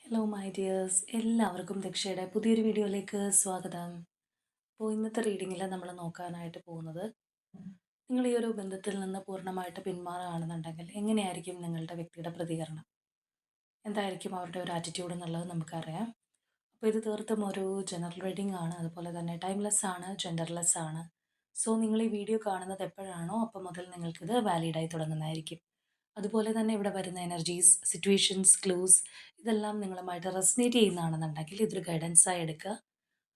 Hello my dears, എല്ലാവർക്കും ദക്ഷയുടെ പുതിയൊരു വീഡിയോയിലേക്ക് സ്വാഗതം. അപ്പോൾ ഇന്നത്തെ റീഡിങ്ങിൽ നമ്മൾ നോക്കാനായിട്ട് പോകുന്നത്, നിങ്ങൾ ഈ ഒരു ബന്ധത്തിൽ നിന്ന് പൂർണ്ണമായിട്ട് പിന്മാറുകയാണെന്നുണ്ടെങ്കിൽ എങ്ങനെയായിരിക്കും നിങ്ങളുടെ വ്യക്തിയുടെ പ്രതികരണം, എന്തായിരിക്കും അവരുടെ ഒരു ആറ്റിറ്റ്യൂഡ് എന്നുള്ളത് നമുക്കറിയാം. അപ്പോൾ ഇത് തീർത്തും ഒരു ജനറൽ റീഡിംഗ് ആണ്, അതുപോലെ തന്നെ ടൈംലെസ് ആണ്, ജെൻഡർലെസ് ആണ്. സോ നിങ്ങൾ ഈ വീഡിയോ കാണുന്നത് എപ്പോഴാണോ അപ്പം മുതൽ നിങ്ങൾക്കിത് വാലിഡായി തുടങ്ങുന്നതായിരിക്കും. അതുപോലെ തന്നെ ഇവിടെ വരുന്ന എനർജീസ്, സിറ്റുവേഷൻസ്, ക്ലൂസ് ഇതെല്ലാം നിങ്ങളുമായിട്ട് റെസനേറ്റ് ചെയ്യുന്നതാണെന്നുണ്ടെങ്കിൽ ഇതൊരു ഗൈഡൻസായി എടുക്കുക.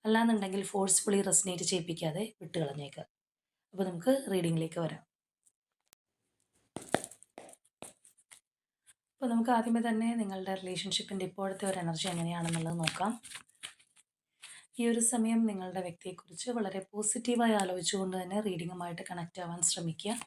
അല്ലാന്നുണ്ടെങ്കിൽ ഫോഴ്സ്ഫുള്ളി റെസനേറ്റ് ചെയ്യിപ്പിക്കാതെ വിട്ടുകളഞ്ഞേക്കുക. അപ്പോൾ നമുക്ക് റീഡിങ്ങിലേക്ക് വരാം. അപ്പോൾ നമുക്ക് ആദ്യമേ തന്നെ നിങ്ങളുടെ റിലേഷൻഷിപ്പിൻ്റെ ഇപ്പോഴത്തെ ഒരു എനർജി എങ്ങനെയാണെന്നുള്ളത് നോക്കാം. ഈ ഒരു സമയം നിങ്ങളുടെ വ്യക്തിയെക്കുറിച്ച് വളരെ പോസിറ്റീവായി ആലോചിച്ചുകൊണ്ട് തന്നെ റീഡിങ്ങുമായിട്ട് കണക്റ്റ് ആവാൻ ശ്രമിക്കുക.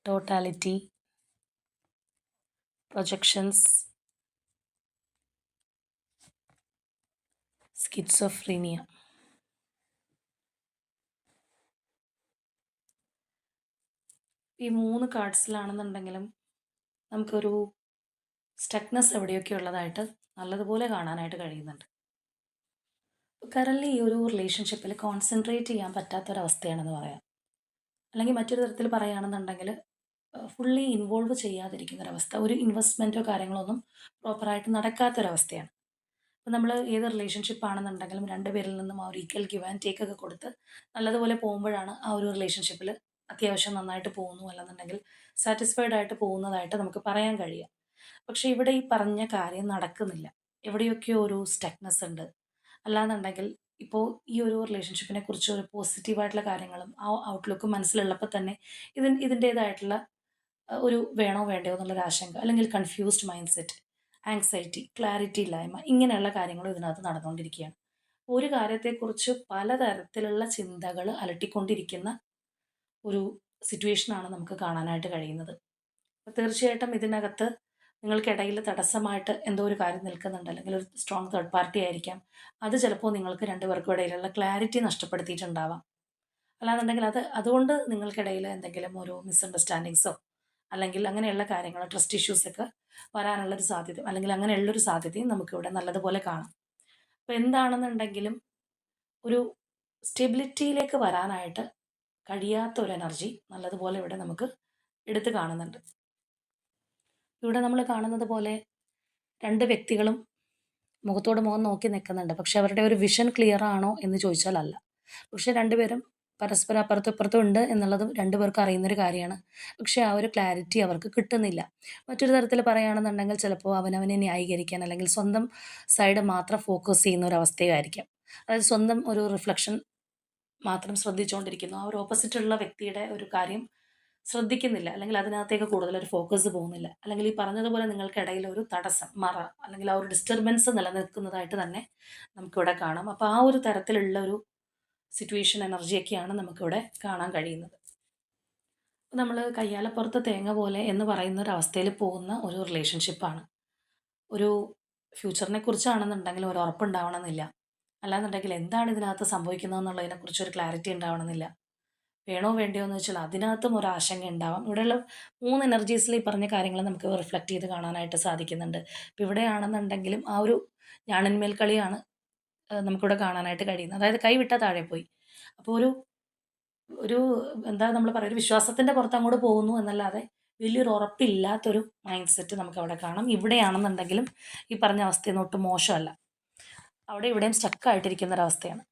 Totality, projections, schizophrenia. ഈ 3 കാർഡ്സിലാണെന്നുണ്ടെങ്കിലും നമുക്കൊരു സ്റ്റക്നെസ് എവിടെയൊക്കെ ഉള്ളതായിട്ട് നല്ലതുപോലെ കാണാനായിട്ട് കഴിയുന്നുണ്ട്. കറൻലി ഈ ഒരു റിലേഷൻഷിപ്പിൽ കോൺസെൻട്രേറ്റ് ചെയ്യാൻ പറ്റാത്തൊരവസ്ഥയാണെന്ന് പറയാം. അല്ലെങ്കിൽ മറ്റൊരു തരത്തിൽ പറയുകയാണെന്നുണ്ടെങ്കിൽ ഫുള്ളി ഇൻവോൾവ് ചെയ്യാതിരിക്കുന്നൊരവസ്ഥ, ഒരു ഇൻവെസ്റ്റ്മെൻറ്റോ കാര്യങ്ങളോ ഒന്നും പ്രോപ്പറായിട്ട് നടക്കാത്തൊരവസ്ഥയാണ്. അപ്പോൾ നമ്മൾ ഏത് റിലേഷൻഷിപ്പ് ആണെന്നുണ്ടെങ്കിലും രണ്ടുപേരിൽ നിന്നും ആ ഒരു ഈക്വൽ ഗിവ് ആൻഡ് ടേക്ക് ഒക്കെ കൊടുത്ത് നല്ലതുപോലെ പോകുമ്പോഴാണ് ആ ഒരു റിലേഷൻഷിപ്പിൽ അത്യാവശ്യം നന്നായിട്ട് പോകുന്നു, അല്ലെന്നുണ്ടെങ്കിൽ സാറ്റിസ്ഫൈഡ് ആയിട്ട് പോകുന്നതായിട്ട് നമുക്ക് പറയാൻ കഴിയുക. പക്ഷേ ഇവിടെ ഈ പറഞ്ഞ കാര്യം നടക്കുന്നില്ല. എവിടെയൊക്കെയോ ഒരു സ്റ്റക്നെസ് ഉണ്ട്. അല്ലാന്നുണ്ടെങ്കിൽ ഇപ്പോൾ ഈ ഒരു റിലേഷൻഷിപ്പിനെ കുറിച്ച് ഒരു പോസിറ്റീവായിട്ടുള്ള കാര്യങ്ങളും ആ ഔട്ട്ലുക്കും മനസ്സിലുള്ളപ്പോൾ തന്നെ ഇതിൻ്റേതായിട്ടുള്ള ഒരു വേണോ വേണ്ടയോ എന്നുള്ളൊരു ആശങ്ക, അല്ലെങ്കിൽ confused mind set, anxiety, clarity ഇല്ലായ്മ, ഇങ്ങനെയുള്ള കാര്യങ്ങളും ഇതിനകത്ത് നടന്നുകൊണ്ടിരിക്കുകയാണ്. ഒരു കാര്യത്തെക്കുറിച്ച് പലതരത്തിലുള്ള ചിന്തകൾ അലട്ടിക്കൊണ്ടിരിക്കുന്ന ഒരു സിറ്റുവേഷനാണ് നമുക്ക് കാണാനായിട്ട് കഴിയുന്നത്. അപ്പോൾ തീർച്ചയായിട്ടും ഇതിനകത്ത് നിങ്ങൾക്കിടയിൽ തടസ്സമായിട്ട് എന്തോ ഒരു കാര്യം നിൽക്കുന്നുണ്ട്, അല്ലെങ്കിൽ ഒരു സ്ട്രോങ് തേർഡ് പാർട്ടി ആയിരിക്കാം. അത് ചിലപ്പോൾ നിങ്ങൾക്ക് രണ്ടുപേർക്കും ഇടയിലുള്ള ക്ലാരിറ്റി നഷ്ടപ്പെടുത്തിയിട്ടുണ്ടാവാം. അല്ലാന്നുണ്ടെങ്കിൽ അതുകൊണ്ട് നിങ്ങൾക്കിടയിൽ എന്തെങ്കിലും ഒരു മിസ്അണ്ടർസ്റ്റാൻഡിങ്സോ, അല്ലെങ്കിൽ അങ്ങനെയുള്ള കാര്യങ്ങളോ, ട്രസ്റ്റ് ഇഷ്യൂസൊക്കെ വരാനുള്ളൊരു സാധ്യത, അല്ലെങ്കിൽ അങ്ങനെയുള്ളൊരു സാധ്യതയും നമുക്കിവിടെ നല്ലതുപോലെ കാണാം. അപ്പോൾ എന്താണെന്നുണ്ടെങ്കിലും ഒരു സ്റ്റെബിലിറ്റിയിലേക്ക് വരാനായിട്ട് കഴിയാത്ത ഒരു എനർജി നല്ലതുപോലെ ഇവിടെ നമുക്ക് എടുത്ത് കാണുന്നുണ്ട്. ഇവിടെ നമ്മൾ കാണുന്നത് പോലെ രണ്ട് വ്യക്തികളും മുഖത്തോട് മുഖം നോക്കി നിൽക്കുന്നുണ്ട്. പക്ഷെ അവരുടെ ഒരു വിഷൻ ക്ലിയർ ആണോ എന്ന് ചോദിച്ചാൽ അല്ല. പക്ഷെ രണ്ടുപേരും പരസ്പരം അപ്പുറത്തും ഇപ്പുറത്തും ഉണ്ട് എന്നുള്ളതും രണ്ടുപേർക്കും അറിയുന്നൊരു കാര്യമാണ്. പക്ഷെ ആ ഒരു ക്ലാരിറ്റി അവർക്ക് കിട്ടുന്നില്ല. മറ്റൊരു തരത്തിൽ പറയുകയാണെന്നുണ്ടെങ്കിൽ ചിലപ്പോൾ അവനവനെ ന്യായീകരിക്കാൻ, അല്ലെങ്കിൽ സ്വന്തം സൈഡ് മാത്രം ഫോക്കസ് ചെയ്യുന്ന ഒരു അവസ്ഥയായിരിക്കാം. അതായത് സ്വന്തം ഒരു റിഫ്ലക്ഷൻ മാത്രം ശ്രദ്ധിച്ചുകൊണ്ടിരിക്കുന്നു. ആ ഒരു ഓപ്പോസിറ്റുള്ള വ്യക്തിയുടെ ഒരു കാര്യം ശ്രദ്ധിക്കുന്നില്ല, അല്ലെങ്കിൽ അതിനകത്തേക്ക് കൂടുതലൊരു ഫോക്കസ് പോകുന്നില്ല. അല്ലെങ്കിൽ ഈ പറഞ്ഞതുപോലെ നിങ്ങൾക്കിടയിൽ ഒരു തടസ്സം, മറ, അല്ലെങ്കിൽ ആ ഒരു ഡിസ്റ്റർബൻസ് നിലനിൽക്കുന്നതായിട്ട് തന്നെ നമുക്കിവിടെ കാണാം. അപ്പോൾ ആ ഒരു തരത്തിലുള്ള ഒരു സിറ്റുവേഷൻ എനർജിയൊക്കെയാണ് നമുക്കിവിടെ കാണാൻ കഴിയുന്നത്. നമ്മൾ കയ്യാലപ്പുറത്ത് തേങ്ങ പോലെ എന്ന് പറയുന്ന ഒരു അവസ്ഥയിൽ പോകുന്ന ഒരു റിലേഷൻഷിപ്പാണ്. ഒരു ഫ്യൂച്ചറിനെ കുറിച്ചാണെന്നുണ്ടെങ്കിൽ ഒരു ഉറപ്പുണ്ടാവണമെന്നില്ല. അല്ലാന്നുണ്ടെങ്കിൽ എന്താണ് ഇതിനകത്ത് സംഭവിക്കുന്നതെന്നുള്ളതിനെക്കുറിച്ച് ഒരു ക്ലാരിറ്റി ഉണ്ടാവണമെന്നില്ല. വേണോ വേണ്ടയോ എന്ന് വെച്ചാൽ അതിനകത്തും ഒരു ആശങ്ക ഉണ്ടാവാം. ഇവിടെയുള്ള 3 എനർജീസിൽ ഈ പറഞ്ഞ കാര്യങ്ങൾ നമുക്ക് റിഫ്ലക്റ്റ് ചെയ്ത് കാണാനായിട്ട് സാധിക്കുന്നുണ്ട്. ഇപ്പോൾ ഇവിടെയാണെന്നുണ്ടെങ്കിലും ആ ഒരു ഞാണിന്മേൽ കളിയാണ് നമുക്കിവിടെ കാണാനായിട്ട് കഴിയുന്നത്. അതായത് കൈവിട്ടാൽ താഴെ പോയി. അപ്പോൾ ഒരു ഒരു എന്താ നമ്മൾ പറയുക, ഒരു വിശ്വാസത്തിൻ്റെ പുറത്ത് അങ്ങോട്ട് പോകുന്നു എന്നല്ലാതെ വലിയൊരു ഉറപ്പില്ലാത്തൊരു മൈൻഡ് സെറ്റ് നമുക്കവിടെ കാണാം. ഇവിടെയാണെന്നുണ്ടെങ്കിലും ഈ പറഞ്ഞ അവസ്ഥയൊന്നും ഒട്ടും മോശമല്ല. അവിടെ ഇവിടെയും സ്റ്റക്കായിട്ടിരിക്കുന്ന ഒരവസ്ഥയാണ്.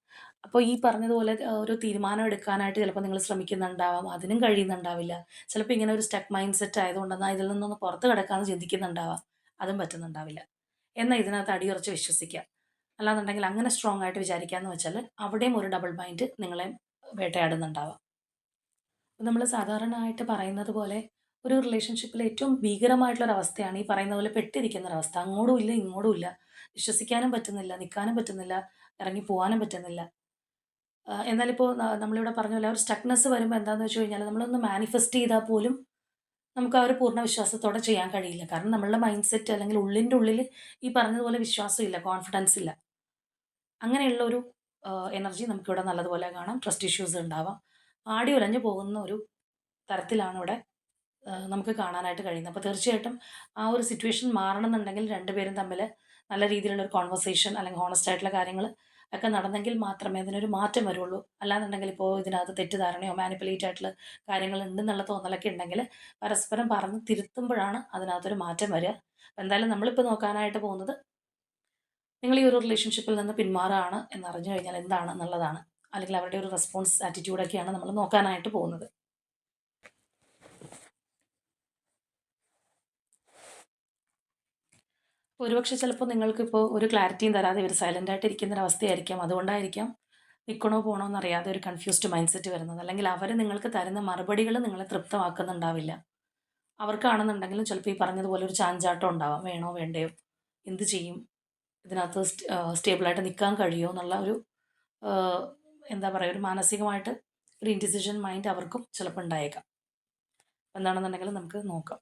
അപ്പോൾ ഈ പറഞ്ഞതുപോലെ ഒരു തീരുമാനം എടുക്കാനായിട്ട് ചിലപ്പോൾ നിങ്ങൾ ശ്രമിക്കുന്നുണ്ടാവാം. അതിനും കഴിയുന്നുണ്ടാവില്ല. ചിലപ്പോൾ ഇങ്ങനെ ഒരു സ്റ്റക്ക് മൈൻഡ് സെറ്റ് ആയതുകൊണ്ട് എന്നാൽ ഇതിൽ നിന്നൊന്ന് പുറത്ത് കിടക്കാമെന്ന് ചിന്തിക്കുന്നുണ്ടാവാം. അതും പറ്റുന്നുണ്ടാവില്ല. എന്നാൽ ഇതിനകത്ത് അടിയുറച്ച് വിശ്വസിക്കുക. അല്ലാന്നുണ്ടെങ്കിൽ അങ്ങനെ സ്ട്രോങ് ആയിട്ട് വിചാരിക്കാന്ന് വെച്ചാൽ അവിടെയും ഒരു ഡബിൾ മൈൻഡ് നിങ്ങളെ വേട്ടയാടുന്നുണ്ടാവാം. അപ്പോൾ നമ്മൾ സാധാരണയായിട്ട് പറയുന്നത് പോലെ ഒരു റിലേഷൻഷിപ്പിൽ ഏറ്റവും ഭീകരമായിട്ടുള്ളൊരവസ്ഥയാണ് ഈ പറയുന്ന പോലെ പെട്ടിരിക്കുന്ന ഒരവസ്ഥ. അങ്ങോട്ടും ഇല്ല, ഇങ്ങോട്ടും ഇല്ല. വിശ്വസിക്കാനും പറ്റുന്നില്ല, നിൽക്കാനും പറ്റുന്നില്ല, ഇറങ്ങി പോവാനും പറ്റുന്നില്ല. എന്നാലിപ്പോൾ നമ്മളിവിടെ പറഞ്ഞ പോലെ ആ ഒരു സ്റ്റക്നെസ് വരുമ്പോൾ എന്താണെന്ന് വെച്ച് കഴിഞ്ഞാൽ നമ്മളൊന്ന് മാനിഫെസ്റ്റ് ചെയ്താൽ പോലും നമുക്ക് ആ ഒരു പൂർണ്ണ വിശ്വാസത്തോടെ ചെയ്യാൻ കഴിയില്ല. കാരണം നമ്മളുടെ മൈൻഡ് സെറ്റ് അല്ലെങ്കിൽ ഉള്ളിൻ്റെ ഉള്ളിൽ ഈ പറഞ്ഞതുപോലെ വിശ്വാസമില്ല, കോൺഫിഡൻസ് ഇല്ല. അങ്ങനെയുള്ള ഒരു എനർജി നമുക്കിവിടെ നല്ലതുപോലെ കാണാം. ട്രസ്റ്റ് ഇഷ്യൂസ് ഉണ്ടാവാം. ആടി ഉലഞ്ഞു പോകുന്ന ഒരു തരത്തിലാണ് ഇവിടെ നമുക്ക് കാണാനായിട്ട് കഴിയുന്നത്. അപ്പോൾ തീർച്ചയായിട്ടും ആ ഒരു സിറ്റുവേഷൻ മാറണമെന്നുണ്ടെങ്കിൽ 2 പേരും തമ്മിൽ നല്ല രീതിയിലുള്ള ഒരു കോൺവെർസേഷൻ അല്ലെങ്കിൽ ഹോണസ്റ്റ് ആയിട്ടുള്ള കാര്യങ്ങൾ ഒക്കെ നടന്നെങ്കിൽ മാത്രമേ അതിനൊരു മാറ്റം വരുള്ളൂ. അല്ലാന്നുണ്ടെങ്കിൽ ഇപ്പോൾ ഇതിനകത്ത് തെറ്റിദ്ധാരണയോ മാനിപ്പുലേറ്റ് ആയിട്ടുള്ള കാര്യങ്ങൾ ഉണ്ടെന്നുള്ള തോന്നലൊക്കെ ഉണ്ടെങ്കിൽ പരസ്പരം പറഞ്ഞ് തിരുത്തുമ്പോഴാണ് അതിനകത്തൊരു മാറ്റം വരിക. അപ്പോൾ എന്തായാലും നമ്മളിപ്പോൾ നോക്കാനായിട്ട് പോകുന്നത് നിങ്ങൾ ഈ ഒരു റിലേഷൻഷിപ്പിൽ നിന്ന് പിന്മാറുകയാണ് എന്നറിഞ്ഞു കഴിഞ്ഞാൽ എന്താണെന്നുള്ളതാണ്. അല്ലെങ്കിൽ അവരുടെ ഒരു റെസ്പോൺസ് ആറ്റിറ്റ്യൂഡൊക്കെയാണ് നമ്മൾ നോക്കാനായിട്ട് പോകുന്നത്. ഒരുപക്ഷെ ചിലപ്പോൾ നിങ്ങൾക്കിപ്പോൾ ഒരു ക്ലാരിറ്റിയും തരാതെ ഇവർ സൈലൻ്റ് ആയിട്ട് ഇരിക്കുന്ന ഒരു അവസ്ഥയായിരിക്കാം. അതുകൊണ്ടായിരിക്കാം നിൽക്കണോ പോകണോ എന്നറിയാതെ ഒരു കൺഫ്യൂസ്ഡ് മൈൻഡ് സെറ്റ് വരുന്നത്. അല്ലെങ്കിൽ അവർ നിങ്ങൾക്ക് തരുന്ന മറുപടികൾ നിങ്ങളെ തൃപ്തമാക്കുന്നുണ്ടാവില്ല. അവർക്കാണെന്നുണ്ടെങ്കിലും ചിലപ്പോൾ ഈ പറഞ്ഞതുപോലെ ഒരു ചാഞ്ചാട്ടം ഉണ്ടാവാം. വേണോ വേണ്ടയോ, എന്ത് ചെയ്യും, ഇതിനകത്ത് സ്റ്റേബിളായിട്ട് നിൽക്കാൻ കഴിയുമോ എന്നുള്ള ഒരു എന്താ പറയുക, ഒരു മാനസികമായിട്ട് ഒരു ഇൻഡിസിഷൻ മൈൻഡ് അവർക്കും ചിലപ്പോൾ ഉണ്ടായേക്കാം. എന്താണെന്നുണ്ടെങ്കിൽ നമുക്ക് നോക്കാം.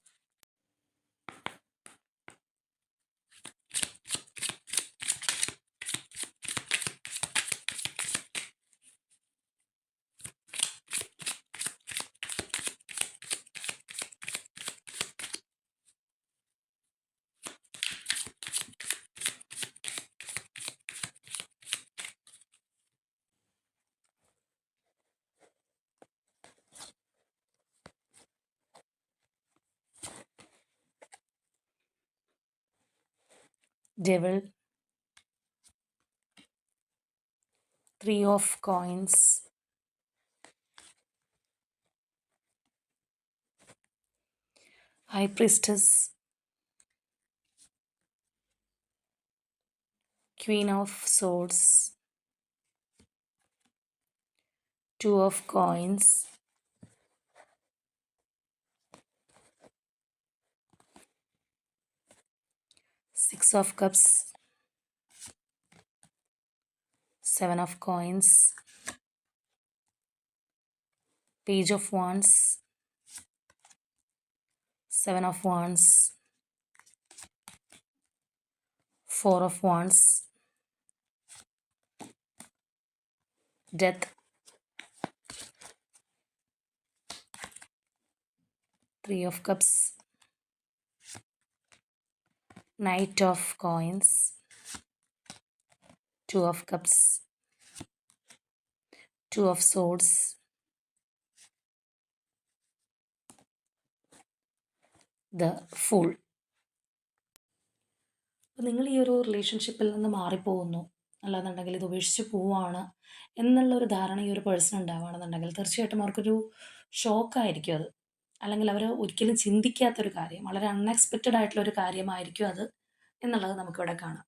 Devil, 3 of coins, High Priestess, Queen of Swords, 2 of coins, Six of Cups, 7 of coins, Page of Wands, 7 of Wands, 4 of Wands, Death, 3 of Cups, Knight of Coins, 2 of Cups, 2 of Swords, The Fool. അപ്പോൾ നിങ്ങൾ ഈ ഒരു റിലേഷൻഷിപ്പിൽ നിന്ന് മാറിപ്പോകുന്നു, അല്ലാന്നുണ്ടെങ്കിൽ ഇത് ഉപേക്ഷിച്ച് പോവുകയാണ് എന്നുള്ളൊരു ധാരണ ഈ ഒരു പേഴ്സൺ ഉണ്ടാവുകയാണെന്നുണ്ടെങ്കിൽ തീർച്ചയായിട്ടും അവർക്കൊരു ഷോക്കായിരിക്കും അത്. അല്ലെങ്കിൽ അവർ ഒരിക്കലും ചിന്തിക്കാത്തൊരു കാര്യം, വളരെ അൺഎക്സ്പെക്റ്റഡ് ആയിട്ടുള്ളൊരു കാര്യമായിരിക്കും അത് എന്നുള്ളത് നമുക്കിവിടെ കാണാം.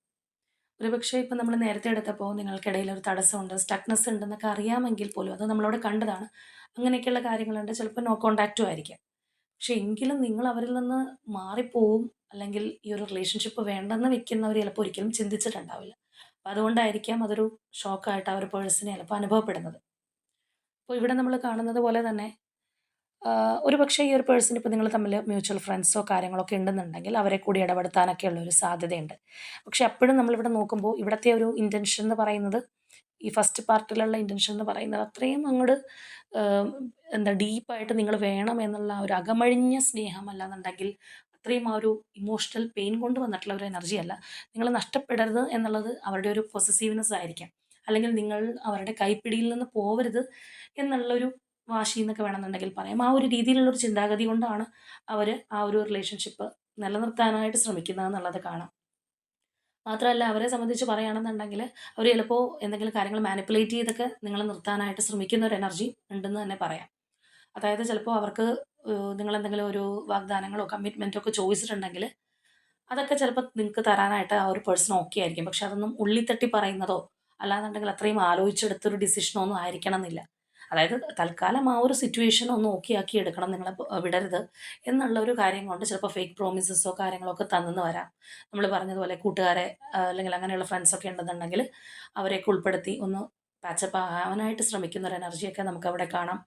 ഒരുപക്ഷെ ഇപ്പം നമ്മൾ നേരത്തെ എടുത്തപ്പോൾ നിങ്ങൾക്കിടയിൽ ഒരു തടസ്സമുണ്ട്, സ്റ്റക്നെസ് ഉണ്ടെന്നൊക്കെ അറിയാമെങ്കിൽ പോലും അത് നമ്മളവിടെ കണ്ടതാണ്. അങ്ങനെയൊക്കെയുള്ള കാര്യങ്ങളുണ്ട്. ചിലപ്പോൾ നോ കോൺടാക്റ്റും ആയിരിക്കാം. പക്ഷെ എങ്കിലും നിങ്ങൾ അവരിൽ നിന്ന് മാറിപ്പോവും, അല്ലെങ്കിൽ ഈ ഒരു റിലേഷൻഷിപ്പ് വേണ്ടെന്ന് വെക്കുന്നവർ ചിലപ്പോൾ ഒരിക്കലും ചിന്തിച്ചിട്ടുണ്ടാവില്ല. അപ്പം അതുകൊണ്ടായിരിക്കാം അതൊരു ഷോക്കായിട്ട് ആ ഒരു പേഴ്സണ് ചിലപ്പോൾ അനുഭവപ്പെടുന്നത്. അപ്പോൾ ഇവിടെ നമ്മൾ കാണുന്നത് പോലെ തന്നെ ഒരു പക്ഷേ ഈ ഒരു പേഴ്സൺ ഇപ്പോൾ നിങ്ങൾ തമ്മിൽ മ്യൂച്വൽ ഫ്രണ്ട്സോ കാര്യങ്ങളൊക്കെ ഉണ്ടെന്നുണ്ടെങ്കിൽ അവരെ കൂടി ഇടപെടുത്താനൊക്കെ ഉള്ളൊരു സാധ്യതയുണ്ട്. പക്ഷെ അപ്പോഴും നമ്മളിവിടെ നോക്കുമ്പോൾ ഇവിടുത്തെ ഒരു ഇൻറ്റൻഷൻ എന്ന് പറയുന്നത്, ഈ ഫസ്റ്റ് പാർട്ടിലുള്ള ഇൻറ്റൻഷൻ എന്ന് പറയുന്നത് അത്രയും അങ്ങോട്ട് എന്താ ഡീപ്പായിട്ട് നിങ്ങൾ വേണം എന്നുള്ള ഒരു അകമഴിഞ്ഞ സ്നേഹം അല്ലാന്നുണ്ടെങ്കിൽ അത്രയും ആ ഒരു ഇമോഷണൽ പെയിൻ കൊണ്ട് വന്നിട്ടുള്ള ഒരു എനർജി അല്ല. നിങ്ങൾ നഷ്ടപ്പെടരുത് എന്നുള്ളത് അവരുടെ ഒരു പൊസസീവ്നെസ് ആയിരിക്കാം. അല്ലെങ്കിൽ നിങ്ങൾ അവരുടെ കൈപ്പിടിയിൽ നിന്ന് പോവരുത് എന്നുള്ളൊരു വാശി എന്നൊക്കെ വേണമെന്നുണ്ടെങ്കിൽ പറയാം. ആ ഒരു രീതിയിലുള്ളൊരു ചിന്താഗതി കൊണ്ടാണ് അവർ ആ ഒരു റിലേഷൻഷിപ്പ് നിലനിർത്താനായിട്ട് ശ്രമിക്കുന്നതെന്നുള്ളത് കാണാം. മാത്രമല്ല അവരെ സംബന്ധിച്ച് പറയുകയാണെന്നുണ്ടെങ്കിൽ അവർ ചിലപ്പോൾ എന്തെങ്കിലും കാര്യങ്ങൾ മാനിപ്പുലേറ്റ് ചെയ്തൊക്കെ നിങ്ങളെ നിർത്താനായിട്ട് ശ്രമിക്കുന്ന ഒരു എനർജി ഉണ്ടെന്ന് തന്നെ പറയാം. അതായത് ചിലപ്പോൾ അവർക്ക് നിങ്ങളെന്തെങ്കിലും ഒരു വാഗ്ദാനങ്ങളോ കമ്മിറ്റ്മെൻറ്റോ ഒക്കെ ചോദിച്ചിട്ടുണ്ടെങ്കിൽ അതൊക്കെ ചിലപ്പോൾ നിങ്ങൾക്ക് തരാനായിട്ട് ആ ഒരു പേഴ്സൺ ഓക്കെ ആയിരിക്കും. പക്ഷെ അതൊന്നും ഉള്ളിത്തട്ടി പറയുന്നതോ അല്ലാന്നുണ്ടെങ്കിൽ അത്രയും ആലോചിച്ചെടുത്തൊരു ഡിസിഷനോ ഒന്നും ആയിരിക്കണം എന്നില്ല. അതായത് തൽക്കാലം ആ ഒരു സിറ്റുവേഷൻ ഒന്ന് ഓക്കെ ആക്കി എടുക്കണം, നിങ്ങളെ വിടരുത് എന്നുള്ള ഒരു കാര്യം കൊണ്ട് ചിലപ്പോൾ ഫേക്ക് പ്രോമിസസോ കാര്യങ്ങളോ ഒക്കെ തന്നെന്ന് വരാം. നമ്മൾ പറഞ്ഞതുപോലെ കൂട്ടുകാരെ അല്ലെങ്കിൽ അങ്ങനെയുള്ള ഫ്രണ്ട്സൊക്കെ ഉണ്ടെന്നുണ്ടെങ്കിൽ അവരെയൊക്കെ ഉൾപ്പെടുത്തി ഒന്ന് പാച്ചപ്പ് ആവാനായിട്ട് ശ്രമിക്കുന്ന ഒരു എനർജിയൊക്കെ നമുക്കവിടെ കാണാം.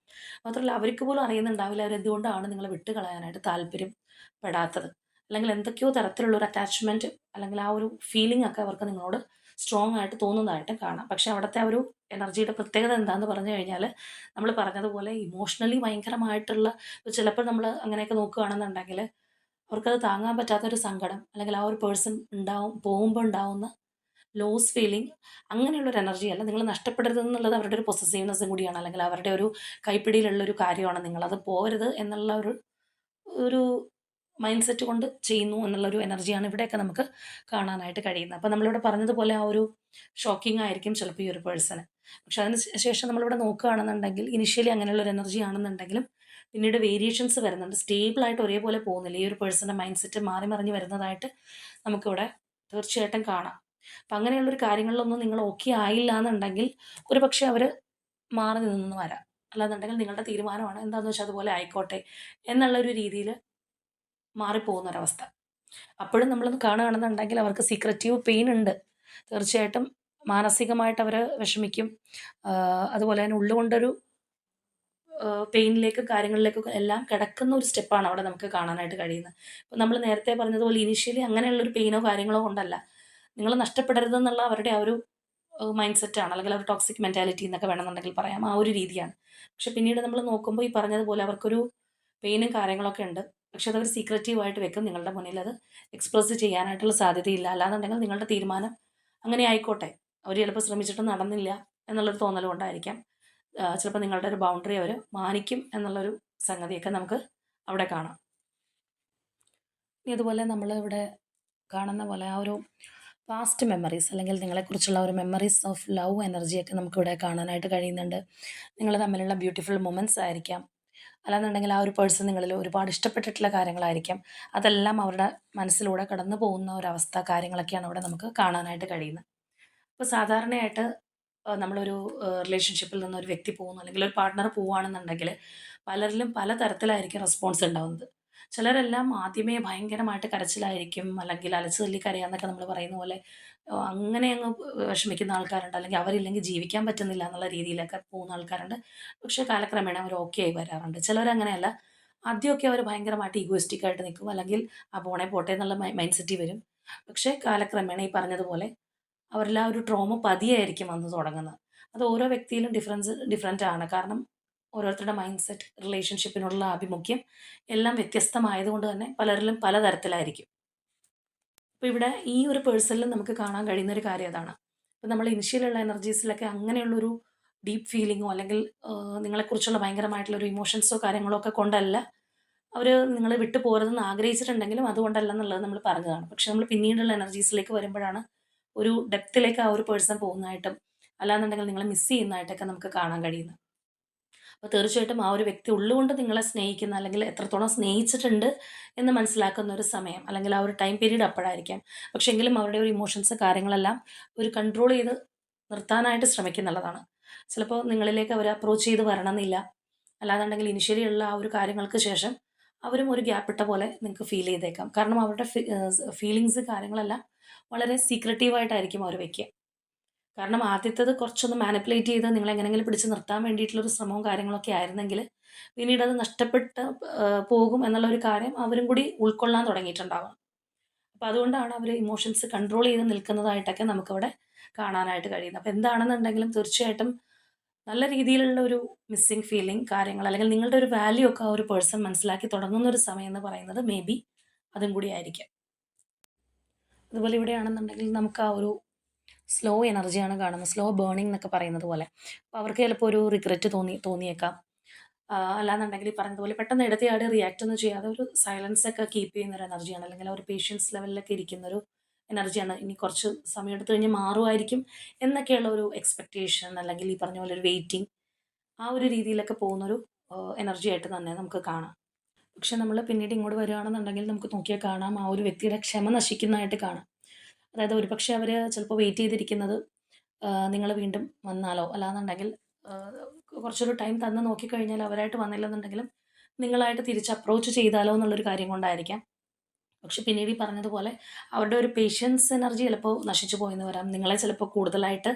മാത്രമല്ല അവർക്ക് പോലും അറിയുന്നുണ്ടാവില്ല അവരെന്തുകൊണ്ടാണ് നിങ്ങളെ വിട്ട് കളയാനായിട്ട് താല്പര്യപ്പെടാത്തത്. അല്ലെങ്കിൽ എന്തൊക്കെയോ തരത്തിലുള്ള ഒരു അറ്റാച്ച്മെൻറ്റ് അല്ലെങ്കിൽ ആ ഒരു ഫീലിംഗ് ഒക്കെ അവർക്ക് നിങ്ങളോട് സ്ട്രോങ് ആയിട്ട് തോന്നുന്നതായിട്ട് കാണാം. പക്ഷേ അവിടുത്തെ ആ ഒരു എനർജിയുടെ പ്രത്യേകത എന്താന്ന് പറഞ്ഞു കഴിഞ്ഞാൽ, നമ്മൾ പറഞ്ഞതുപോലെ ഇമോഷണലി ഭയങ്കരമായിട്ടുള്ള ചിലപ്പോൾ നമ്മൾ അങ്ങനെയൊക്കെ നോക്കുകയാണെന്നുണ്ടെങ്കിൽ അവർക്കത് താങ്ങാൻ പറ്റാത്തൊരു സങ്കടം അല്ലെങ്കിൽ ആ ഒരു പേഴ്സൺ പോകുമ്പോൾ ഉണ്ടാവുന്ന ലോസ് ഫീലിംഗ് അങ്ങനെയുള്ളൊരു എനർജിയല്ല. നിങ്ങൾ നഷ്ടപ്പെടരുതെന്നുള്ളത് അവരുടെ ഒരു പൊസസീവ്നെസ്സും കൂടിയാണ്. അല്ലെങ്കിൽ അവരുടെ ഒരു കൈപ്പിടിയിലുള്ളൊരു കാര്യമാണ് നിങ്ങൾ. അത് പോവരുത് എന്നുള്ള ഒരു ഒരു മൈൻഡ് സെറ്റ് കൊണ്ട് ചെയ്യുന്നു എന്നുള്ളൊരു എനർജിയാണ് ഇവിടെയൊക്കെ നമുക്ക് കാണാനായിട്ട് കഴിയുന്നത്. അപ്പോൾ നമ്മളിവിടെ പറഞ്ഞതുപോലെ ആ ഒരു ഷോക്കിംഗ് ആയിരിക്കും ചിലപ്പോൾ ഈ ഒരു പേഴ്സണ്. പക്ഷെ അതിന് ശേഷം നമ്മളിവിടെ നോക്കുകയാണെന്നുണ്ടെങ്കിൽ ഇനിഷ്യലി അങ്ങനെയുള്ളൊരു എനർജി ആണെന്നുണ്ടെങ്കിലും പിന്നീട് വേരിയേഷൻസ് വരുന്നുണ്ട്. സ്റ്റേബിളായിട്ട് ഒരേപോലെ പോകുന്നില്ല. ഈ ഒരു പേഴ്സന്റെ മൈൻഡ് സെറ്റ് മാറി മറിഞ്ഞ് വരുന്നതായിട്ട് നമുക്കിവിടെ തീർച്ചയായിട്ടും കാണാം. അപ്പം അങ്ങനെയുള്ളൊരു കാര്യങ്ങളിലൊന്നും നിങ്ങൾ ഓക്കെ ആയില്ലാന്നുണ്ടെങ്കിൽ ഒരുപക്ഷെ അവര് മാറി നിന്നെന്ന് വരാം. അല്ലാന്നുണ്ടെങ്കിൽ നിങ്ങളുടെ തീരുമാനമാണ് എന്താന്ന് വെച്ചാൽ അതുപോലെ ആയിക്കോട്ടെ എന്നുള്ളൊരു രീതിയില് മാറിപ്പോകുന്നൊരവസ്ഥ. അപ്പോഴും നമ്മളത് കാണുകയാണെന്നുണ്ടെങ്കിൽ അവർക്ക് സീക്രറ്റീവ് പെയിൻ ഉണ്ട്. തീർച്ചയായിട്ടും മാനസികമായിട്ട് അവര് വിഷമിക്കും. അതുപോലെ തന്നെ ഉള്ളുകൊണ്ടൊരു പെയിനിലേക്കും കാര്യങ്ങളിലേക്കൊക്കെ എല്ലാം കിടക്കുന്ന ഒരു സ്റ്റെപ്പാണ് അവിടെ നമുക്ക് കാണാനായിട്ട് കഴിയുന്നത്. ഇപ്പം നമ്മൾ നേരത്തെ പറഞ്ഞതുപോലെ ഇനീഷ്യലി അങ്ങനെയുള്ളൊരു പെയിനോ കാര്യങ്ങളോ കൊണ്ടല്ല. നിങ്ങൾ നഷ്ടപ്പെടരുതെന്നുള്ള അവരുടെ ആ ഒരു മൈൻഡ് സെറ്റാണ്. അല്ലെങ്കിൽ ഒരു ടോക്സിക് മെന്റാലിറ്റി എന്നൊക്കെ വേണമെന്നുണ്ടെങ്കിൽ പറയാം. ആ ഒരു രീതിയാണ്. പക്ഷെ പിന്നീട് നമ്മൾ നോക്കുമ്പോൾ ഈ പറഞ്ഞതുപോലെ അവർക്കൊരു പെയിനും കാര്യങ്ങളൊക്കെ ഉണ്ട്. പക്ഷെ അതവർ സീക്രറ്റീവ് ആയിട്ട് വെക്കും. നിങ്ങളുടെ മുന്നിൽ അത് എക്സ്പ്രസ് ചെയ്യാനായിട്ടുള്ള സാധ്യതയില്ല. അല്ലാന്നുണ്ടെങ്കിൽ നിങ്ങളുടെ തീരുമാനം അങ്ങനെ ആയിക്കോട്ടെ. അവർ ചിലപ്പോൾ ശ്രമിച്ചിട്ട് നടന്നില്ല എന്നുള്ളൊരു തോന്നലും കൊണ്ടായിരിക്കാം. ചിലപ്പോൾ നിങ്ങളുടെ ഒരു ബൗണ്ടറി അവർ മാനിക്കും എന്നുള്ളൊരു സംഗതിയൊക്കെ നമുക്ക് അവിടെ കാണാം. ഇനി അതുപോലെ നമ്മൾ ഇവിടെ കാണുന്ന പോലെ ആ ഒരു പാസ്റ്റ് മെമ്മറീസ് അല്ലെങ്കിൽ നിങ്ങളെക്കുറിച്ചുള്ള ഒരു മെമ്മറീസ് ഓഫ് ലവ് എനർജിയൊക്കെ നമുക്കിവിടെ കാണാനായിട്ട് കഴിയുന്നുണ്ട്. നിങ്ങൾ തമ്മിലുള്ള ബ്യൂട്ടിഫുൾ മൊമെൻറ്റ്സ് ആയിരിക്കാം. അല്ലാന്നുണ്ടെങ്കിൽ ആ ഒരു പേഴ്സൺ നിങ്ങളിൽ ഒരുപാട് ഇഷ്ടപ്പെട്ടിട്ടുള്ള കാര്യങ്ങളായിരിക്കാം. അതെല്ലാം അവരുടെ മനസ്സിലൂടെ കടന്നു പോകുന്ന ഒരവസ്ഥ കാര്യങ്ങളൊക്കെയാണ് ഇവിടെ നമുക്ക് കാണാനായിട്ട് കഴിയുന്നത്. ഇപ്പോൾ സാധാരണയായിട്ട് നമ്മളൊരു റിലേഷൻഷിപ്പിൽ നിന്ന് ഒരു വ്യക്തി പോകുന്നു അല്ലെങ്കിൽ ഒരു പാർട്ട്ണർ പോവുകയാണെന്നുണ്ടെങ്കിൽ പലരിലും പല തരത്തിലായിരിക്കും റെസ്പോൺസ് ഉണ്ടാവുന്നത്. ചിലരെല്ലാം ആദ്യമേ ഭയങ്കരമായിട്ട് കരച്ചിലായിരിക്കും അല്ലെങ്കിൽ അലച്ചു തല്ലി കരയാന്നൊക്കെ നമ്മൾ പറയുന്ന പോലെ അങ്ങനെ അങ്ങ് വിഷമിക്കുന്ന ആൾക്കാരുണ്ട്. അല്ലെങ്കിൽ അവരില്ലെങ്കിൽ ജീവിക്കാൻ പറ്റുന്നില്ല എന്നുള്ള രീതിയിലൊക്കെ പോകുന്ന ആൾക്കാരുണ്ട്. പക്ഷേ കാലക്രമേണ അവർ ഓക്കെ ആയി വരാറുണ്ട്. ചിലരങ്ങനെയല്ല. ആദ്യമൊക്കെ അവർ ഭയങ്കരമായിട്ട് ഈഗോയിസ്റ്റിക് ആയിട്ട് നിൽക്കും. അല്ലെങ്കിൽ ആ പോണേ പോട്ടെ എന്നുള്ള മൈൻഡ് സെറ്റിൽ വരും. പക്ഷേ കാലക്രമേണ ഈ പറഞ്ഞതുപോലെ അവരിൽ ആ ഒരു ട്രോമ പതിയെയായിരിക്കും വന്ന് തുടങ്ങുന്നത്. അത് ഓരോ വ്യക്തിയിലും ഡിഫറൻറ്റ് ആണ്. കാരണം ഓരോരുത്തരുടെ മൈൻഡ് സെറ്റ്, റിലേഷൻഷിപ്പിനോടുള്ള ആഭിമുഖ്യം എല്ലാം വ്യത്യസ്തമായതുകൊണ്ട് തന്നെ പലരിലും പലതരത്തിലായിരിക്കും. അപ്പോൾ ഇവിടെ ഈ ഒരു പേഴ്സണിലും നമുക്ക് കാണാൻ കഴിയുന്ന ഒരു കാര്യം അതാണ്. ഇപ്പം നമ്മൾ ഇനിഷ്യലുള്ള എനർജീസിലൊക്കെ അങ്ങനെയുള്ളൊരു ഡീപ്പ് ഫീലിങ്ങോ അല്ലെങ്കിൽ നിങ്ങളെക്കുറിച്ചുള്ള ഭയങ്കരമായിട്ടുള്ളൊരു ഇമോഷൻസോ കാര്യങ്ങളോ ഒക്കെ കൊണ്ടല്ല അവർ നിങ്ങളെ വിട്ടു പോരുതെന്ന് ആഗ്രഹിച്ചിട്ടുണ്ടെങ്കിലും അതുകൊണ്ടല്ല എന്നുള്ളത് നമ്മൾ പറഞ്ഞതാണ്. പക്ഷെ നമ്മൾ പിന്നീടുള്ള എനർജീസിലേക്ക് വരുമ്പോഴാണ് ഒരു ഡെപ്തിലേക്ക് ആ ഒരു പേഴ്സൺ പോകുന്നതായിട്ടും അല്ലാന്നുണ്ടെങ്കിൽ നിങ്ങളെ മിസ് ചെയ്യുന്നതായിട്ടൊക്കെ നമുക്ക് കാണാൻ കഴിയുന്നത്. അപ്പോൾ തീർച്ചയായിട്ടും ആ ഒരു വ്യക്തി ഉള്ളുകൊണ്ട് നിങ്ങളെ സ്നേഹിക്കുന്ന അല്ലെങ്കിൽ എത്രത്തോളം സ്നേഹിച്ചിട്ടുണ്ട് എന്ന് മനസ്സിലാക്കുന്ന ഒരു സമയം അല്ലെങ്കിൽ ആ ഒരു ടൈം പീരീഡ് അപ്പോഴായിരിക്കാം. പക്ഷെ എങ്കിലും അവരുടെ ഒരു ഇമോഷൻസ് കാര്യങ്ങളെല്ലാം ഒരു കൺട്രോൾ ചെയ്ത് നിർത്താനായിട്ട് ശ്രമിക്കുന്നുള്ളതാണ്. ചിലപ്പോൾ നിങ്ങളിലേക്ക് അവർ അപ്രോച്ച് ചെയ്ത് വരണമെന്നില്ല. അല്ലാന്നുണ്ടെങ്കിൽ ഇനിഷ്യലി ഉള്ള ആ ഒരു കാര്യങ്ങൾക്ക് ശേഷം അവരും ഒരു ഗ്യാപ്പ് ഇട്ട പോലെ നിങ്ങൾക്ക് ഫീൽ ചെയ്തേക്കാം. കാരണം അവരുടെ ഫീലിങ്സ് കാര്യങ്ങളെല്ലാം വളരെ സീക്രട്ടീവായിട്ടായിരിക്കും അവർ വെക്കുക. കാരണം ആദ്യത്തേത് കുറച്ചൊന്ന് മാനിപ്പുലേറ്റ് ചെയ്ത് നിങ്ങളെ എങ്ങനെയെങ്കിലും പിടിച്ച് നിർത്താൻ വേണ്ടിയിട്ടുള്ളൊരു ശ്രമവും കാര്യങ്ങളൊക്കെ ആയിരുന്നെങ്കിൽ പിന്നീട് അത് നഷ്ടപ്പെട്ട് പോകും എന്നുള്ള ഒരു കാര്യം അവരും കൂടി ഉൾക്കൊള്ളാൻ തുടങ്ങിയിട്ടുണ്ടാവാം. അപ്പോൾ അതുകൊണ്ടാണ് അവർ ഇമോഷൻസ് കൺട്രോൾ ചെയ്ത് നിൽക്കുന്നതായിട്ടൊക്കെ നമുക്കവിടെ കാണാനായിട്ട് കഴിയുന്നത്. അപ്പോൾ എന്താണെന്നുണ്ടെങ്കിലും തീർച്ചയായിട്ടും നല്ല രീതിയിലുള്ള ഒരു മിസ്സിംഗ് ഫീലിംഗ് കാര്യങ്ങൾ അല്ലെങ്കിൽ നിങ്ങളുടെ ഒരു വാല്യൂ ഒക്കെ ആ ഒരു പേഴ്സൺ മനസ്സിലാക്കി തുടങ്ങുന്ന ഒരു സമയം എന്ന് പറയുന്നത് മേ ബി അതും കൂടി ആയിരിക്കാം. അതുപോലെ ഇവിടെയാണെന്നുണ്ടെങ്കിൽ നമുക്ക് ആ ഒരു സ്ലോ എനർജിയാണ് കാണുന്നത്. സ്ലോ ബേണിംഗ് എന്നൊക്കെ പറയുന്നത് പോലെ. അപ്പോൾ അവർക്ക് ചിലപ്പോൾ ഒരു റിഗ്രറ്റ് തോന്നിയേക്കാം. അല്ലാന്നുണ്ടെങ്കിൽ ഈ പറഞ്ഞതുപോലെ പെട്ടെന്ന് എടുത്തയാട് റിയാക്റ്റ് ഒന്നും ചെയ്യാതെ ഒരു സൈലൻസ് ഒക്കെ കീപ്പ് ചെയ്യുന്ന ഒരു എനർജിയാണ്. അല്ലെങ്കിൽ ആ ഒരു പേഷ്യൻസ് ലെവലിലൊക്കെ ഇരിക്കുന്നൊരു എനർജിയാണ്. ഇനി കുറച്ച് സമയം എടുത്തു കഴിഞ്ഞ് മാറുമായിരിക്കും എന്നൊക്കെയുള്ള ഒരു എക്സ്പെക്റ്റേഷൻ അല്ലെങ്കിൽ ഈ പറഞ്ഞ പോലെ ഒരു വെയിറ്റിംഗ് ആ ഒരു രീതിയിലൊക്കെ പോകുന്നൊരു എനർജി ആയിട്ട് തന്നെ നമുക്ക് കാണാം. പക്ഷെ നമ്മൾ പിന്നീട് ഇങ്ങോട്ട് വരികയാണെന്നുണ്ടെങ്കിൽ നമുക്ക് നോക്കിയാൽ കാണാം ആ ഒരു വ്യക്തിയുടെ ക്ഷമ നശിക്കുന്നതായിട്ട് കാണാം. അതായത് ഒരുപക്ഷെ അവർ ചിലപ്പോൾ വെയിറ്റ് ചെയ്തിരിക്കുന്നത് നിങ്ങൾ വീണ്ടും വന്നാലോ അല്ലാന്നുണ്ടെങ്കിൽ കുറച്ചൊരു ടൈം തന്ന് നോക്കിക്കഴിഞ്ഞാൽ അവരായിട്ട് വന്നില്ലെന്നുണ്ടെങ്കിലും നിങ്ങളായിട്ട് തിരിച്ച് അപ്രോച്ച് ചെയ്താലോ എന്നുള്ളൊരു കാര്യം കൊണ്ടായിരിക്കാം. പക്ഷെ പിന്നീട് ഈ പറഞ്ഞതുപോലെ അവരുടെ ഒരു പേഷ്യൻസ് എനർജി ചിലപ്പോൾ നശിച്ചു പോയെന്ന് വരാം. നിങ്ങളെ ചിലപ്പോൾ കൂടുതലായിട്ട്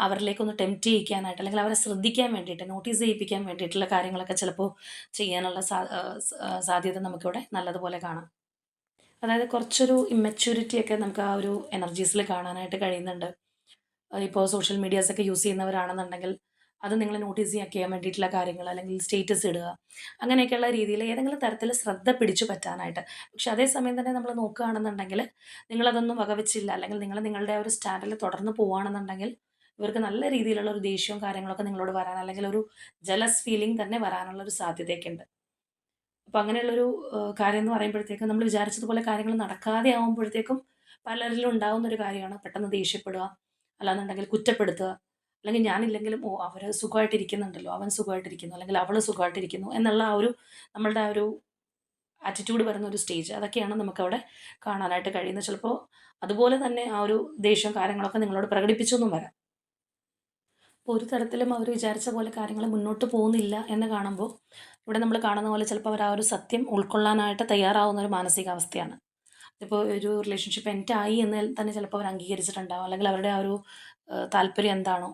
അവരിലേക്കൊന്ന് ടെംപ്റ്റ് ചെയ്യിക്കാനായിട്ട് അല്ലെങ്കിൽ അവരെ ശ്രദ്ധിക്കാൻ വേണ്ടിയിട്ട്, നോട്ടീസ് ചെയ്യിപ്പിക്കാൻ വേണ്ടിയിട്ടുള്ള കാര്യങ്ങളൊക്കെ ചിലപ്പോൾ ചെയ്യാനുള്ള സാധ്യത നമുക്കിവിടെ നല്ലതുപോലെ കാണാം. അതായത് കുറച്ചൊരു ഇമ്മച്യൂരിറ്റിയൊക്കെ നമുക്ക് ആ ഒരു എനർജീസിൽ കാണാനായിട്ട് കഴിയുന്നുണ്ട്. ഇപ്പോൾ സോഷ്യൽ മീഡിയാസൊക്കെ യൂസ് ചെയ്യുന്നവരാണെന്നുണ്ടെങ്കിൽ അത് നിങ്ങൾ നോട്ടീസ് ചെയ്യാൻ വേണ്ടിയിട്ടുള്ള കാര്യങ്ങൾ അല്ലെങ്കിൽ സ്റ്റേറ്റസ് ഇടുക, അങ്ങനെയൊക്കെയുള്ള രീതിയിൽ ഏതെങ്കിലും തരത്തിൽ ശ്രദ്ധ പിടിച്ചു പറ്റാനായിട്ട്. പക്ഷെ അതേസമയം തന്നെ നമ്മൾ നോക്കുകയാണെന്നുണ്ടെങ്കിൽ നിങ്ങളതൊന്നും വകവെച്ചില്ല അല്ലെങ്കിൽ നിങ്ങൾ നിങ്ങളുടെ ആ ഒരു സ്റ്റാൻഡിൽ തുടർന്ന് പോവുകയാണെന്നുണ്ടെങ്കിൽ ഇവർക്ക് നല്ല രീതിയിലുള്ള ഒരു ദേഷ്യവും കാര്യങ്ങളൊക്കെ നിങ്ങളോട് വരാൻ അല്ലെങ്കിൽ ഒരു ജലസ് ഫീലിംഗ് തന്നെ വരാനുള്ള ഒരു സാധ്യതയൊക്കെ ഉണ്ട്. അപ്പോൾ അങ്ങനെയുള്ളൊരു കാര്യം എന്ന് പറയുമ്പോഴത്തേക്കും നമ്മൾ വിചാരിച്ചതുപോലെ കാര്യങ്ങൾ നടക്കാതെ ആവുമ്പോഴത്തേക്കും പലരിലും ഉണ്ടാവുന്ന ഒരു കാര്യമാണ് പെട്ടെന്ന് ദേഷ്യപ്പെടുക, അല്ലാന്നുണ്ടെങ്കിൽ കുറ്റപ്പെടുത്തുക, അല്ലെങ്കിൽ ഞാനില്ലെങ്കിലും ഓ അവർ സുഖമായിട്ടിരിക്കുന്നുണ്ടല്ലോ, അവൻ സുഖമായിട്ടിരിക്കുന്നു, അല്ലെങ്കിൽ അവൾ സുഖമായിട്ടിരിക്കുന്നു എന്നുള്ള ആ ഒരു നമ്മളുടെ ആ ഒരു ആറ്റിറ്റ്യൂഡ് വരുന്ന ഒരു സ്റ്റേജ്, അതൊക്കെയാണ് നമുക്കവിടെ കാണാനായിട്ട് കഴിയുന്നത്. ചിലപ്പോൾ അതുപോലെ തന്നെ ആ ഒരു ദേഷ്യവും കാര്യങ്ങളൊക്കെ നിങ്ങളോട് പ്രകടിപ്പിച്ചൊന്നും വരാം. അപ്പോൾ ഒരു തരത്തിലും അവർ വിചാരിച്ച പോലെ കാര്യങ്ങൾ മുന്നോട്ട് പോകുന്നില്ല എന്ന് കാണുമ്പോൾ ഇവിടെ നമ്മൾ കാണുന്ന പോലെ ചിലപ്പോൾ അവർ ആ ഒരു സത്യം ഉൾക്കൊള്ളാനായിട്ട് തയ്യാറാവുന്ന ഒരു മാനസികാവസ്ഥയാണ്. ഇപ്പോൾ ഒരു റിലേഷൻഷിപ്പ് എൻഡ് എന്ന് തന്നെ ചിലപ്പോൾ അവർ അംഗീകരിച്ചിട്ടുണ്ടാവും. അല്ലെങ്കിൽ അവരുടെ ആ ഒരു താല്പര്യം എന്താണോ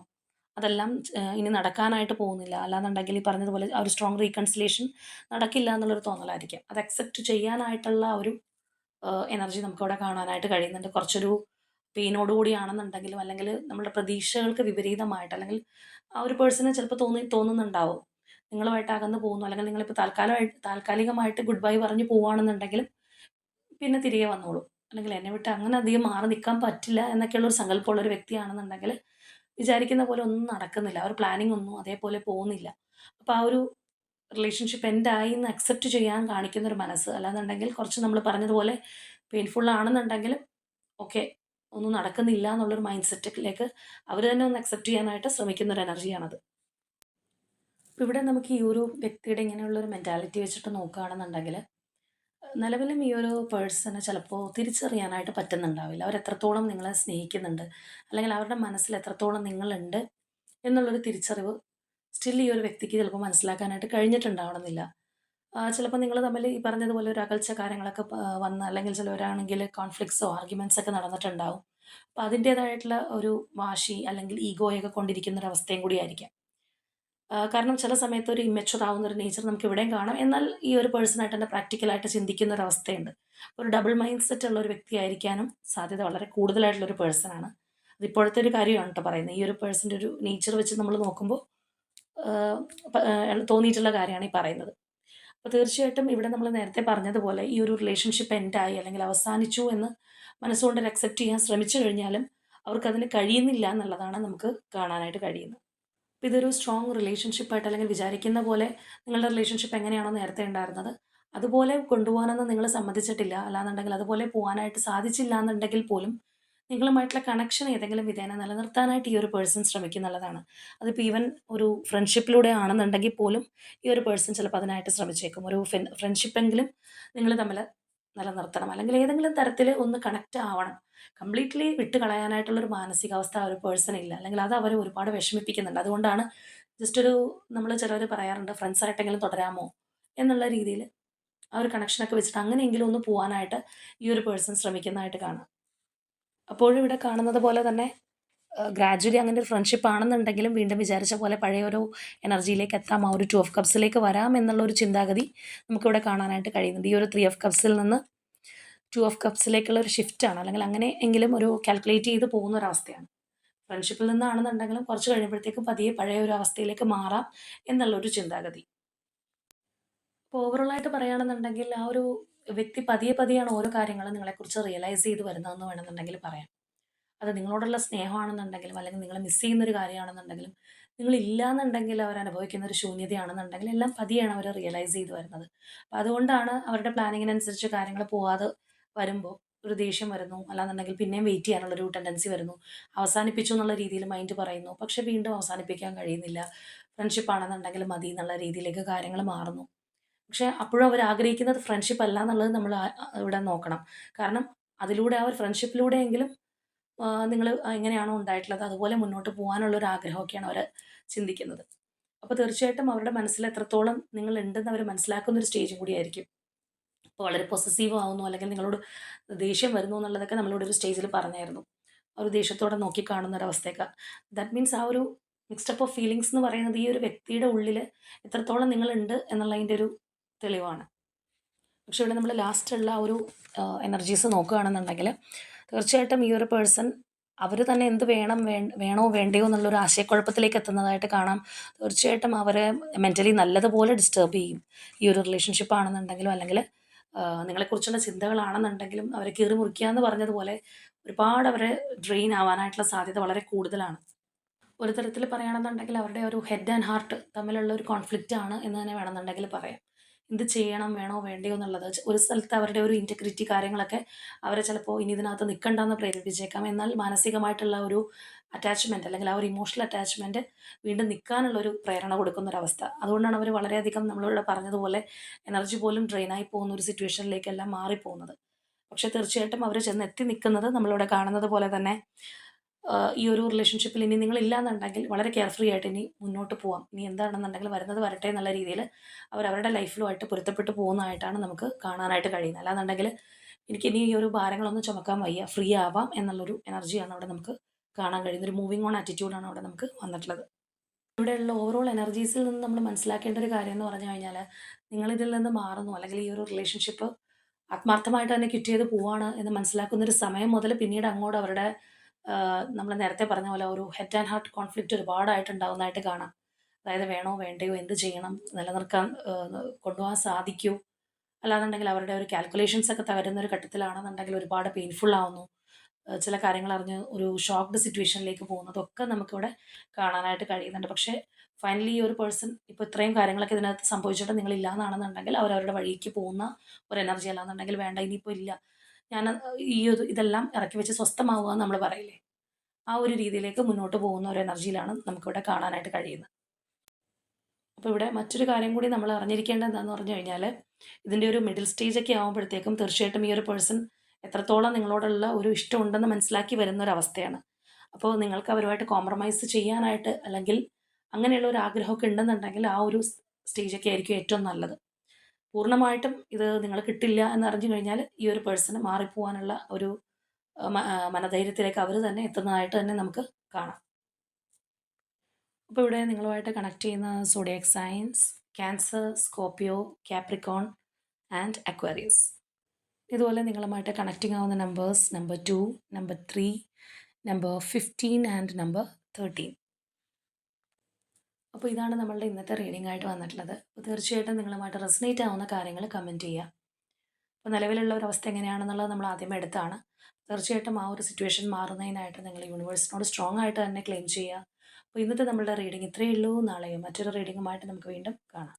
അതെല്ലാം ഇനി നടക്കാനായിട്ട് പോകുന്നില്ല. അല്ലാന്നുണ്ടെങ്കിൽ ഈ പറഞ്ഞതുപോലെ ആ ഒരു സ്ട്രോങ് റീകൺസിലിയേഷൻ നടക്കില്ല എന്നുള്ളൊരു തോന്നലായിരിക്കാം. അത് അക്സെപ്റ്റ് ചെയ്യാനായിട്ടുള്ള ഒരു എനർജി നമുക്കവിടെ കാണാനായിട്ട് കഴിയുന്നുണ്ട്. കുറച്ചൊരു പെയിനോട് കൂടിയാണെന്നുണ്ടെങ്കിലും അല്ലെങ്കിൽ നമ്മുടെ പ്രതീക്ഷകൾക്ക് വിപരീതമായിട്ട് അല്ലെങ്കിൽ ആ ഒരു പേഴ്സണ് ചിലപ്പോൾ തോന്നുന്നുണ്ടാവും. നിങ്ങളുമായിട്ട് അകന്ന് പോകുന്നു അല്ലെങ്കിൽ നിങ്ങളിപ്പോൾ താൽക്കാലികമായിട്ട് ഗുഡ് ബൈ പറഞ്ഞ് പോവാണെന്നുണ്ടെങ്കിലും പിന്നെ തിരികെ വന്നോളും. അല്ലെങ്കിൽ എന്നെ വിട്ട് അങ്ങനെ അധികം മാറി നിൽക്കാൻ പറ്റില്ല എന്നൊക്കെയുള്ള ഒരു സങ്കല്പമുള്ള ഒരു വ്യക്തിയാണെന്നുണ്ടെങ്കിൽ വിചാരിക്കുന്ന പോലെ ഒന്നും നടക്കുന്നില്ല. ആ ഒരു പ്ലാനിംഗ് ഒന്നും അതേപോലെ പോകുന്നില്ല. അപ്പോൾ ആ ഒരു റിലേഷൻഷിപ്പ് എൻഡായി എന്ന് അക്സെപ്റ്റ് ചെയ്യാൻ കാണിക്കുന്ന ഒരു മനസ്സ്, അല്ലാന്നുണ്ടെങ്കിൽ കുറച്ച് നമ്മൾ പറഞ്ഞതുപോലെ പെയിൻഫുൾ ആണെന്നുണ്ടെങ്കിലും ഓക്കെ, ഒന്നും നടക്കുന്നില്ല എന്നുള്ളൊരു മൈൻഡ് സെറ്റിലേക്ക് അവർ തന്നെ ഒന്ന് അക്സെപ്റ്റ് ചെയ്യാനായിട്ട് ശ്രമിക്കുന്ന ഒരു എനർജിയാണത്. അപ്പോൾ ഇവിടെ നമുക്ക് ഈ ഒരു വ്യക്തിയുടെ ഇങ്ങനെയുള്ളൊരു മെൻറ്റാലിറ്റി വെച്ചിട്ട് നോക്കുകയാണെന്നുണ്ടെങ്കിൽ നിലവിലും ഈ ഒരു പേഴ്സണ് ചിലപ്പോൾ തിരിച്ചറിയാനായിട്ട് പറ്റുന്നുണ്ടാവില്ല. അവരെത്രത്തോളം നിങ്ങളെ സ്നേഹിക്കുന്നുണ്ട്, അല്ലെങ്കിൽ അവരുടെ മനസ്സിൽ എത്രത്തോളം നിങ്ങളുണ്ട് എന്നുള്ളൊരു തിരിച്ചറിവ് സ്റ്റിൽ ഈ ഒരു വ്യക്തിക്ക് ചിലപ്പോൾ മനസ്സിലാക്കാനായിട്ട് കഴിഞ്ഞിട്ടുണ്ടാവണമെന്നില്ല. ചിലപ്പോൾ നിങ്ങൾ തമ്മിൽ ഈ പറഞ്ഞതുപോലെ ഒരു അകൽച്ച കാര്യങ്ങളൊക്കെ വന്ന് അല്ലെങ്കിൽ ചിലവരാണെങ്കിൽ കോൺഫ്ലിക്ട്സോ ആർഗ്യുമെൻറ്റ്സ് ഒക്കെ നടന്നിട്ടുണ്ടാവും. അപ്പോൾ അതിൻ്റേതായിട്ടുള്ള ഒരു വാശി അല്ലെങ്കിൽ ഈഗോയൊക്കെ കൊണ്ടിരിക്കുന്ന ഒരു അവസ്ഥയും കൂടിയായിരിക്കാം. കാരണം ചില സമയത്ത് ഒരു ഇമ്മച്വർ ആവുന്ന ഒരു നേച്ചർ നമുക്ക് ഇവിടെയും കാണാം. എന്നാൽ ഈ ഒരു പേഴ്സണായിട്ട് തന്നെ പ്രാക്ടിക്കലായിട്ട് ചിന്തിക്കുന്ന ഒരു അവസ്ഥയുണ്ട്. ഒരു ഡബിൾ മൈൻഡ് സെറ്റ് ഉള്ള ഒരു വ്യക്തിയായിരിക്കാനും സാധ്യത വളരെ കൂടുതലായിട്ടുള്ള ഒരു പേഴ്സണാണ്. അത് ഇപ്പോഴത്തെ ഒരു കാര്യമാണ് ട്ടോ പറയുന്നത്. ഈ ഒരു പേഴ്സൻ്റെ ഒരു നേച്ചർ വെച്ച് നമ്മൾ നോക്കുമ്പോൾ ആഹ് തോന്നിയിട്ടുള്ള കാര്യമാണ് ഈ പറയുന്നത്. അപ്പോൾ തീർച്ചയായിട്ടും ഇവിടെ നമ്മൾ നേരത്തെ പറഞ്ഞതുപോലെ ഈ ഒരു റിലേഷൻഷിപ്പ് എൻഡായി അല്ലെങ്കിൽ അവസാനിച്ചു എന്ന് മനസ്സുകൊണ്ട് അക്സെപ്റ്റ് ചെയ്യാൻ ശ്രമിച്ചു കഴിഞ്ഞാലും അവർക്കതിന് കഴിയുന്നില്ല എന്നുള്ളതാണ് നമുക്ക് കാണാനായിട്ട് കഴിയുന്നത്. ഇപ്പം ഇതൊരു സ്ട്രോങ് റിലേഷൻഷിപ്പായിട്ട് അല്ലെങ്കിൽ വിചാരിക്കുന്ന പോലെ നിങ്ങളുടെ റിലേഷൻഷിപ്പ് എങ്ങനെയാണോ നേരത്തെ ഉണ്ടായിരുന്നത്, അതുപോലെ കൊണ്ടുപോകാനൊന്നും നിങ്ങൾ സമ്മതിച്ചിട്ടില്ല. അല്ലാന്നുണ്ടെങ്കിൽ അതുപോലെ പോവാനായിട്ട് സാധിച്ചില്ല എന്നുണ്ടെങ്കിൽ പോലും നിങ്ങളുമായിട്ടുള്ള കണക്ഷൻ ഏതെങ്കിലും വിധേന നിലനിർത്താനായിട്ട് ഈ ഒരു പേഴ്സൺ ശ്രമിക്കുന്നുള്ളതാണ്. അതിപ്പോൾ ഈവൻ ഒരു ഫ്രണ്ട്ഷിപ്പിലൂടെ ആണെന്നുണ്ടെങ്കിൽ പോലും ഈ ഒരു പേഴ്സൺ ചിലപ്പോൾ അതിനായിട്ട് ശ്രമിച്ചേക്കും. ഒരു ഫ്രണ്ട്ഷിപ്പെങ്കിലും നിങ്ങൾ തമ്മിൽ നിലനിർത്തണം. അല്ലെങ്കിൽ ഏതെങ്കിലും തരത്തിൽ ഒന്ന് കണക്റ്റ് ആവണം. കംപ്ലീറ്റ്ലി വിട്ട് കളയാനായിട്ടുള്ളൊരു മാനസികാവസ്ഥ ആ ഒരു പേഴ്സണില്ല. അല്ലെങ്കിൽ അത് അവരെ ഒരുപാട് വിഷമിപ്പിക്കുന്നുണ്ട്. അതുകൊണ്ടാണ് ജസ്റ്റ് ഒരു നമ്മൾ ചിലർ പറയാറുണ്ട് ഫ്രണ്ട്സായിട്ടെങ്കിലും തുടരാമോ എന്നുള്ള രീതിയിൽ ആ ഒരു കണക്ഷനൊക്കെ വെച്ചിട്ട് അങ്ങനെയെങ്കിലും ഒന്ന് പോവാനായിട്ട് ഈ ഒരു പേഴ്സൺ ശ്രമിക്കുന്നതായിട്ട് കാണാം. അപ്പോഴും ഇവിടെ കാണുന്നത് പോലെ തന്നെ ഗ്രാജ്വലി അങ്ങനെ ഒരു ഫ്രണ്ട്ഷിപ്പ് ആണെന്നുണ്ടെങ്കിലും വീണ്ടും വിചാരിച്ച പോലെ പഴയൊരു എനർജിയിലേക്ക് എത്താം. ആ ഒരു 2 ഓഫ് കപ്സിലേക്ക് വരാം എന്നുള്ളൊരു ചിന്താഗതി നമുക്കിവിടെ കാണാനായിട്ട് കഴിയുന്നുണ്ട്. ഈ ഒരു 3 ഓഫ് കപ്സിൽ നിന്ന് 2 ഓഫ് കപ്സിലേക്കുള്ള ഒരു ഷിഫ്റ്റാണ്. അല്ലെങ്കിൽ അങ്ങനെ എങ്കിലും ഒരു കാൽക്കുലേറ്റ് ചെയ്ത് പോകുന്ന ഒരവസ്ഥയാണ്. ഫ്രണ്ട്ഷിപ്പിൽ നിന്നാണെന്നുണ്ടെങ്കിലും കുറച്ച് കഴിയുമ്പോഴത്തേക്കും പതിയെ പഴയ ഒരു അവസ്ഥയിലേക്ക് മാറാം എന്നുള്ളൊരു ചിന്താഗതി. അപ്പോൾ ഓവറോളായിട്ട് പറയുകയാണെന്നുണ്ടെങ്കിൽ ആ ഒരു വ്യക്തി പതിയെ പതിയെയാണ് ഓരോ കാര്യങ്ങളും നിങ്ങളെക്കുറിച്ച് റിയലൈസ് ചെയ്ത് വരുന്നതെന്ന് വേണമെന്നുണ്ടെങ്കിൽ പറയാം. അത് നിങ്ങളോടുള്ള സ്നേഹമാണെന്നുണ്ടെങ്കിലും അല്ലെങ്കിൽ നിങ്ങളെ മിസ് ചെയ്യുന്നൊരു കാര്യമാണെന്നുണ്ടെങ്കിലും നിങ്ങളില്ലാന്നുണ്ടെങ്കിൽ അവരനുഭവിക്കുന്ന ഒരു ശൂന്യതയാണെന്നുണ്ടെങ്കിൽ എല്ലാം പതിയെയാണ് അവർ റിയലൈസ് ചെയ്ത് വരുന്നത്. അപ്പോൾ അതുകൊണ്ടാണ് അവരുടെ പ്ലാനിങ്ങിനനുസരിച്ച് കാര്യങ്ങൾ പോവാതെ വരുമ്പോൾ ഒരു ദേഷ്യം വരുന്നു. അല്ലാന്നുണ്ടെങ്കിൽ പിന്നെയും വെയിറ്റ് ചെയ്യാനുള്ളൊരു ടെൻഡൻസി വരുന്നു. അവസാനിപ്പിച്ചു എന്നുള്ള രീതിയിൽ മൈൻഡ് പറയുന്നു. പക്ഷേ വീണ്ടും അവസാനിപ്പിക്കാൻ കഴിയുന്നില്ല. ഫ്രണ്ട്ഷിപ്പ് ആണെന്നുണ്ടെങ്കിൽ മതി എന്നുള്ള രീതിയിലേക്ക് കാര്യങ്ങൾ മാറുന്നു. പക്ഷേ അപ്പോഴും അവർ ആഗ്രഹിക്കുന്നത് ഫ്രണ്ട്ഷിപ്പ് അല്ല എന്നുള്ളത് നമ്മൾ ഇവിടെ നോക്കണം. കാരണം അതിലൂടെ ആ ഒരു ഫ്രണ്ട്ഷിപ്പിലൂടെയെങ്കിലും നിങ്ങൾ എങ്ങനെയാണോ ഉണ്ടായിട്ടുള്ളത് അതുപോലെ മുന്നോട്ട് പോകാനുള്ള ഒരു ആഗ്രഹമൊക്കെയാണ് അവർ ചിന്തിക്കുന്നത്. അപ്പോൾ തീർച്ചയായിട്ടും അവരുടെ മനസ്സിൽ എത്രത്തോളം നിങ്ങളുണ്ടെന്ന് അവർ മനസ്സിലാക്കുന്ന ഒരു സ്റ്റേജും കൂടിയായിരിക്കും. ഇപ്പോൾ വളരെ പൊസസീവ് ആവുന്നു അല്ലെങ്കിൽ നിങ്ങളോട് ദേഷ്യം വരുന്നു എന്നുള്ളതൊക്കെ നമ്മളിവിടെ ഒരു സ്റ്റേജിൽ പറഞ്ഞായിരുന്നു. ഒരു ദേഷ്യത്തോടെ നോക്കിക്കാണുന്ന ഒരവസ്ഥയൊക്കെ. ദാറ്റ് മീൻസ് ആ ഒരു മിക്സ്ഡ് ഓഫ് ഫീലിങ്സ് എന്ന് പറയുന്നത് ഈ ഒരു വ്യക്തിയുടെ ഉള്ളിൽ എത്രത്തോളം നിങ്ങളുണ്ട് എന്നുള്ളതിൻ്റെ ഒരു തെളിവാണ്. പക്ഷെ ഇവിടെ നമ്മൾ ലാസ്റ്റുള്ള ആ ഒരു എനർജീസ് നോക്കുകയാണെന്നുണ്ടെങ്കിൽ തീർച്ചയായിട്ടും ഈ ഒരു പേഴ്സൺ അവർ തന്നെ എന്ത് വേണോ വേണ്ടയോ എന്നുള്ളൊരു ആശയക്കുഴപ്പത്തിലേക്ക് എത്തുന്നതായിട്ട് കാണാം. തീർച്ചയായിട്ടും അവരെ മെൻ്റലി നല്ലതുപോലെ ഡിസ്റ്റർബ് ചെയ്യും. ഈ ഒരു റിലേഷൻഷിപ്പ് ആണെന്നുണ്ടെങ്കിലും അല്ലെങ്കിൽ നിങ്ങളെക്കുറിച്ചുള്ള ചിന്തകളാണെന്നുണ്ടെങ്കിലും അവരെ കീറി മുറിക്കുക എന്ന് പറഞ്ഞതുപോലെ ഒരുപാട് അവരെ ഡ്രെയിൻ ആവാനായിട്ടുള്ള സാധ്യത വളരെ കൂടുതലാണ്. ഒരു തരത്തിൽ പറയുകയാണെന്നുണ്ടെങ്കിൽ അവരുടെ ഒരു ഹെഡ് ആൻഡ് ഹാർട്ട് തമ്മിലുള്ള ഒരു കോൺഫ്ലിക്റ്റ് ആണ് എന്ന് തന്നെ വേണമെന്നുണ്ടെങ്കിൽ പറയാം. എന്ത് ചെയ്യണം, വേണോ വേണ്ടയോ എന്നുള്ളത് ഒരു സ്ഥലത്ത് അവരുടെ ഒരു ഇൻറ്റഗ്രിറ്റി കാര്യങ്ങളൊക്കെ അവരെ ചിലപ്പോൾ ഇനി ഇതിനകത്ത് നിൽക്കണ്ടെന്ന് പ്രേരിപ്പിച്ചേക്കാം. എന്നാൽ മാനസികമായിട്ടുള്ള ഒരു അറ്റാച്ച്മെൻറ്റ് അല്ലെങ്കിൽ ആ ഒരു ഇമോഷണൽ അറ്റാച്ച്മെൻറ്റ് വീണ്ടും നിൽക്കാനുള്ളൊരു പ്രേരണ കൊടുക്കുന്നൊരവസ്ഥ. അതുകൊണ്ടാണ് അവർ വളരെയധികം നമ്മളിവിടെ പറഞ്ഞതുപോലെ എനർജി പോലും ഡ്രെയിനായി പോകുന്ന ഒരു സിറ്റുവേഷനിലേക്കെല്ലാം മാറിപ്പോകുന്നത്. പക്ഷേ തീർച്ചയായിട്ടും അവർ ചെന്ന് എത്തി നിൽക്കുന്നത് നമ്മളിവിടെ കാണുന്നത് പോലെ തന്നെ ഈ ഒരു റിലേഷൻഷിപ്പിൽ ഇനി നിങ്ങളില്ലാന്നുണ്ടെങ്കിൽ വളരെ കെയർഫ്രീ ആയിട്ട് ഇനി മുന്നോട്ട് പോവാം. ഇനി എന്താണെന്നുണ്ടെങ്കിൽ വരുന്നത് വരട്ടെ എന്നുള്ള രീതിയിൽ അവരവരുടെ ലൈഫിലുമായിട്ട് പൊരുത്തപ്പെട്ട് പോകുന്നതായിട്ടാണ് നമുക്ക് കാണാനായിട്ട് കഴിയുന്നത്. അല്ലാന്നുണ്ടെങ്കിൽ എനിക്കിനി ഈ ഒരു ഭാരങ്ങളൊന്നും ചുമക്കാൻ വയ്യ, ഫ്രീ ആവാം എന്നുള്ളൊരു എനർജിയാണ് അവിടെ നമുക്ക് കാണാൻ കഴിയുന്നത്. ഒരു മൂവിങ് ഓൺ ആറ്റിറ്റ്യൂഡാണ് അവിടെ നമുക്ക് വന്നിട്ടുള്ളത്. ഇവിടെയുള്ള ഓവറോൾ എനർജീസിൽ നിന്ന് നമ്മൾ മനസ്സിലാക്കേണ്ട ഒരു കാര്യം എന്ന് പറഞ്ഞു കഴിഞ്ഞാൽ നിങ്ങളിതിൽ നിന്ന് മാറുന്നു അല്ലെങ്കിൽ ഈ ഒരു റിലേഷൻഷിപ്പ് ആത്മാർത്ഥമായിട്ട് തന്നെ ക്വിറ്റ് ചെയ്ത് പോവാണ് എന്ന് മനസ്സിലാക്കുന്ന ഒരു സമയം മുതൽ പിന്നീട് അങ്ങോട്ട് അവരുടെ നമ്മൾ നേരത്തെ പറഞ്ഞ പോലെ ഒരു ഹെഡ് ആൻഡ് ഹാർട്ട് കോൺഫ്ലിക്റ്റ് ഒരുപാടായിട്ടുണ്ടാവുന്നതായിട്ട് കാണാം. അതായത് വേണോ വേണ്ടയോ, എന്ത് ചെയ്യണം, നിലനിർത്താൻ കൊണ്ടുപോകാൻ സാധിക്കുമോ, അല്ലാന്നുണ്ടെങ്കിൽ അവരുടെ ഒരു കാൽക്കുലേഷൻസ് ഒക്കെ തകരുന്ന ഒരു ഘട്ടത്തിലാണെന്നുണ്ടെങ്കിൽ ഒരുപാട് പെയിൻഫുൾ ആവുന്നു. ചില കാര്യങ്ങൾ അറിഞ്ഞ് ഒരു ഷോക്ക്ഡ് സിറ്റുവേഷനിലേക്ക് പോകുന്നതൊക്കെ നമുക്കിവിടെ കാണാനായിട്ട് കഴിയുന്നുണ്ട്. പക്ഷേ ഫൈനലി ഈ ഒരു പേഴ്സൺ ഇപ്പോൾ ഇത്രയും കാര്യങ്ങളൊക്കെ ഇതിനകത്ത് സംഭവിച്ചിട്ട് നിങ്ങളില്ലാന്നാണെന്നുണ്ടെങ്കിൽ അവരവരുടെ വഴിക്ക് പോകുന്ന ഒരു എനർജി. അല്ലാന്നുണ്ടെങ്കിൽ വേണ്ട ഇനിയിപ്പോൾ ഇല്ല, ഞാൻ ഈ ഒരു ഇതെല്ലാം ഇറക്കി വെച്ച് സ്വസ്ഥമാവുക എന്ന് നമ്മൾ പറയില്ലേ, ആ ഒരു രീതിയിലേക്ക് മുന്നോട്ട് പോകുന്ന ഒരു എനർജിയിലാണ് നമുക്കിവിടെ കാണാനായിട്ട് കഴിയുന്നത്. അപ്പോൾ ഇവിടെ മറ്റൊരു കാര്യം കൂടി നമ്മൾ അറിഞ്ഞിരിക്കേണ്ടത് എന്താണെന്ന് പറഞ്ഞു കഴിഞ്ഞാൽ ഇതിൻ്റെ ഒരു മിഡിൽ സ്റ്റേജൊക്കെ ആകുമ്പോഴത്തേക്കും തീർച്ചയായിട്ടും ഈ ഒരു പേഴ്സൺ എത്രത്തോളം നിങ്ങളോടുള്ള ഒരു ഇഷ്ടമുണ്ടെന്ന് മനസ്സിലാക്കി വരുന്ന ഒരു അവസ്ഥയാണ്. അപ്പോൾ നിങ്ങൾക്ക് അവരുമായിട്ട് കോംപ്രമൈസ് ചെയ്യാനായിട്ട് അല്ലെങ്കിൽ അങ്ങനെയുള്ള ഒരു ആഗ്രഹമൊക്കെ ഉണ്ടെന്നുണ്ടെങ്കിൽ ആ ഒരു സ്റ്റേജൊക്കെ ആയിരിക്കും ഏറ്റവും നല്ലത്. പൂർണ്ണമായിട്ടും ഇത് നിങ്ങൾ കിട്ടില്ല എന്നറിഞ്ഞു കഴിഞ്ഞാൽ ഈ ഒരു പേഴ്സണ് മാറിപ്പോവാനുള്ള ഒരു മനധൈര്യത്തിലേക്ക് അവർ തന്നെ എത്തുന്നതായിട്ട് തന്നെ നമുക്ക് കാണാം. അപ്പോൾ ഇവിടെ നിങ്ങളുമായിട്ട് കണക്ട് ചെയ്യുന്ന zodiac signs cancer, Scorpio, Capricorn and Aquarius. ഇതുപോലെ നിങ്ങളുമായിട്ട് കണക്റ്റിംഗ് ആവുന്ന numbers number 2, number 3, number 15 and number 13. അപ്പോൾ ഇതാണ് നമ്മളുടെ ഇന്നത്തെ റീഡിംഗ് ആയിട്ട് വന്നിട്ടുള്ളത്. അപ്പോൾ തീർച്ചയായിട്ടും നിങ്ങളുമായിട്ട് റെസനേറ്റ് ആവുന്ന കാര്യങ്ങൾ കമൻറ്റ് ചെയ്യുക. അപ്പോൾ നിലവിലുള്ള ഒരു അവസ്ഥ എങ്ങനെയാണെന്നുള്ളത് നമ്മൾ ആദ്യമേ എടുത്താണ്. തീർച്ചയായിട്ടും ആ ഒരു സിറ്റുവേഷൻ മാറുന്നതിനായിട്ട് നിങ്ങൾ യൂണിവേഴ്സിനോട് സ്ട്രോങ് ആയിട്ട് തന്നെ ക്ലെയിം ചെയ്യുക. അപ്പോൾ ഇന്നത്തെ നമ്മളുടെ റീഡിംഗ് ഇത്രയേ ഉള്ളൂ. നാളെയും മറ്റൊരു റീഡിങ്ങുമായിട്ട് നമുക്ക് വീണ്ടും കാണാം.